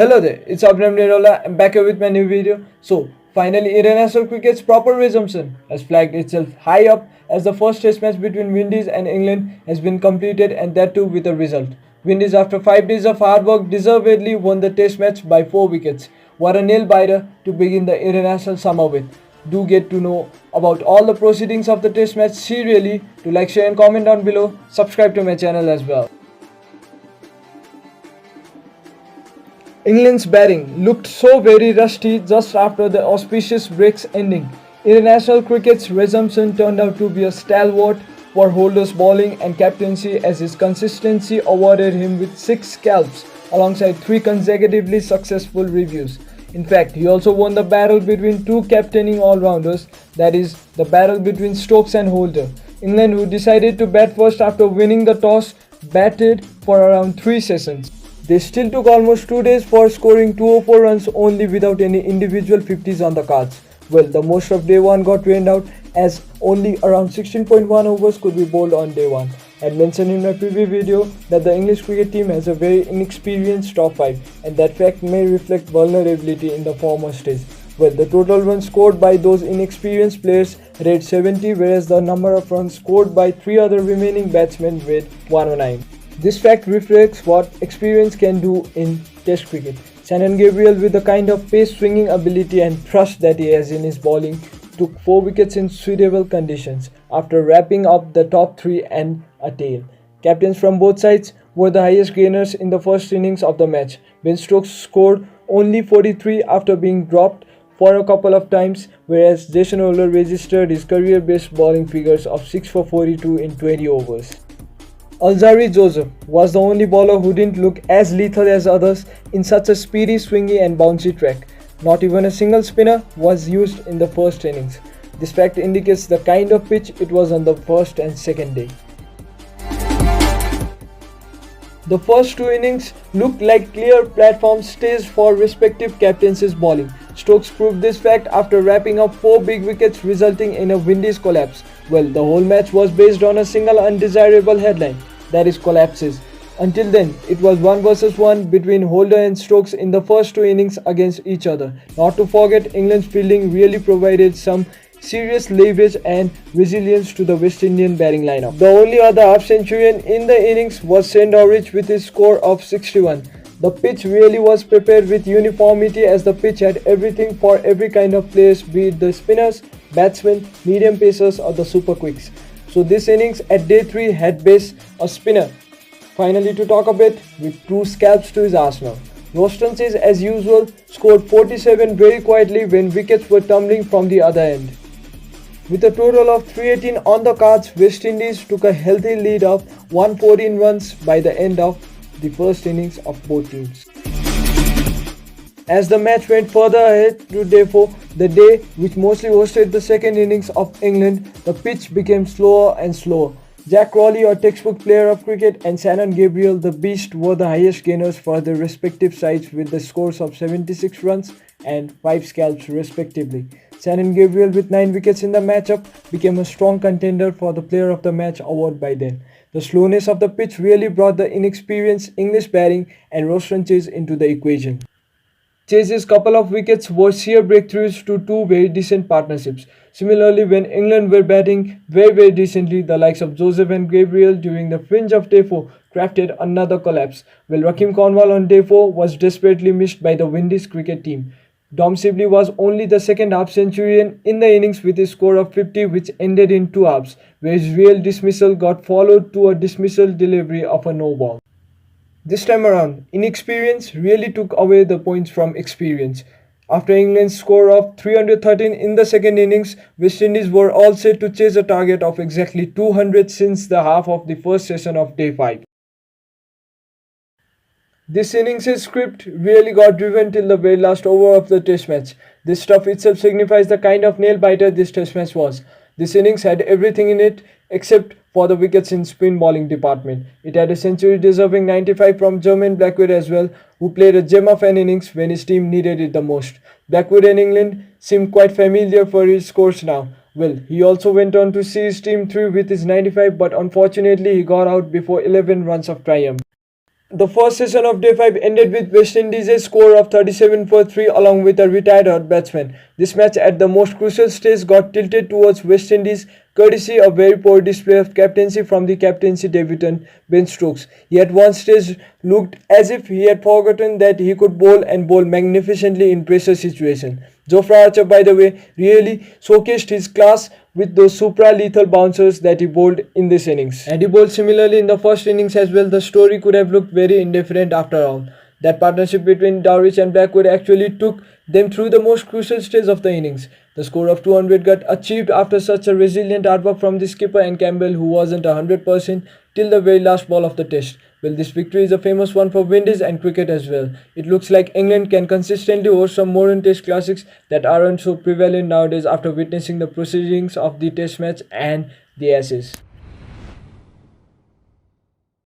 Hello there, it's Abram Nerola. I'm back here with my new video. So, finally, international cricket's proper resumption has flagged itself high up as the first test match between Windies and England has been completed, and that too with a result. Windies, after 5 days of hard work, deservedly won the test match by 4 wickets. What a nail-biter to begin the international summer with. Do get to know about all the proceedings of the test match serially. To like, share and comment down below. Subscribe to my channel as well. England's batting looked so very rusty just after the auspicious break's ending. International cricket's resumption turned out to be a stalwart for Holder's bowling and captaincy, as his consistency awarded him with 6 scalps alongside 3 consecutively successful reviews. In fact, he also won the battle between 2 captaining all-rounders, that is, the battle between Stokes and Holder. England, who decided to bat first after winning the toss, batted for around 3 sessions. They still took almost 2 days for scoring 204 runs only, without any individual 50s on the cards. Well, the most of day 1 got rained out, as only around 16.1 overs could be bowled on day 1. I mentioned in my previous video that the English cricket team has a very inexperienced top 5, and that fact may reflect vulnerability in the former stage. Well, the total runs scored by those inexperienced players read 70, whereas the number of runs scored by 3 other remaining batsmen read 109. This fact reflects what experience can do in Test cricket. Shannon Gabriel, with the kind of pace, swinging ability and thrust that he has in his bowling, took 4 wickets in suitable conditions after wrapping up the top 3 and a tail. Captains from both sides were the highest gainers in the first innings of the match. Ben Stokes scored only 43 after being dropped for a couple of times, whereas Jason Holder registered his career-best bowling figures of 6 for 42 in 20 overs. Alzarri Joseph was the only bowler who didn't look as lethal as others in such a speedy, swingy and bouncy track. Not even a single spinner was used in the first innings. This fact indicates the kind of pitch it was on the first and second day. The first 2 innings looked like clear platform stays for respective captaincies' bowling. Stokes proved this fact after wrapping up 4 big wickets, resulting in a Windies collapse. Well, the whole match was based on a single undesirable headline, that is, collapses. Until then, it was 1 versus 1 between Holder and Stokes in the first 2 innings against each other. Not to forget, England's fielding really provided some serious leverage and resilience to the West Indian batting lineup. The only other half-centurion in the innings was St. Orridge with his score of 61. The pitch really was prepared with uniformity, as the pitch had everything for every kind of players, be it the spinners, batsmen, medium pacers or the super quicks. So this innings at day 3 had base a spinner. Finally, to talk a bit, with 2 scalps to his arsenal. Rose, as usual, scored 47 very quietly when wickets were tumbling from the other end. With a total of 318 on the cards, West Indies took a healthy lead of 114 runs by the end of the first innings of both teams. As the match went further ahead to day 4, the day which mostly hosted the second innings of England, the pitch became slower and slower. Jack Crawley, a textbook player of cricket, and Shannon Gabriel, the beast, were the highest gainers for their respective sides, with the scores of 76 runs and 5 scalps respectively. Shannon Gabriel, with 9 wickets in the matchup, became a strong contender for the Player of the Match award by then. The slowness of the pitch really brought the inexperienced English batting and Rose into the equation. Chase's couple of wickets were sheer breakthroughs to 2 very decent partnerships. Similarly, when England were batting very decently, the likes of Joseph and Gabriel during the fringe of day 4 crafted another collapse, while Rakeem Cornwall on day 4 was desperately missed by the Windies cricket team. Dom Sibley was only the second half-centurion in the innings with a score of 50, which ended in 2 halves, where his real dismissal got followed to a dismissal delivery of a no-ball. This time around, inexperience really took away the points from experience. After England's score of 313 in the second innings, West Indies were all set to chase a target of exactly 200 since the half of the first session of day 5. This innings' script really got driven till the very last over of the test match. This stuff itself signifies the kind of nail-biter this test match was. This innings had everything in it except for the wickets in spin bowling department. It had a century-deserving 95 from Jermaine Blackwood as well, who played a gem of an innings when his team needed it the most. Blackwood and England seemed quite familiar for his scores now. Well, he also went on to see his team through with his 95, but unfortunately he got out before 11 runs of triumph. The first session of Day 5 ended with West Indies' score of 37 for 3 along with a retired hot batsman. This match at the most crucial stage got tilted towards West Indies courtesy of very poor display of captaincy from the captaincy debutant Ben Stokes. He at one stage looked as if he had forgotten that he could bowl and bowl magnificently in pressure situations. Jofra Archer, by the way, really showcased his class with those supra-lethal bouncers that he bowled in this innings. And he bowled similarly in the first innings as well. The story could have looked very indifferent after all. That partnership between Dowrich and Blackwood actually took them through the most crucial stage of the innings. The score of 200 got achieved after such a resilient artwork from the skipper and Campbell, who wasn't 100% till the very last ball of the test. Well, this victory is a famous one for Windies and cricket as well. It looks like England can consistently host some modern test classics that aren't so prevalent nowadays after witnessing the proceedings of the test match and the Ashes.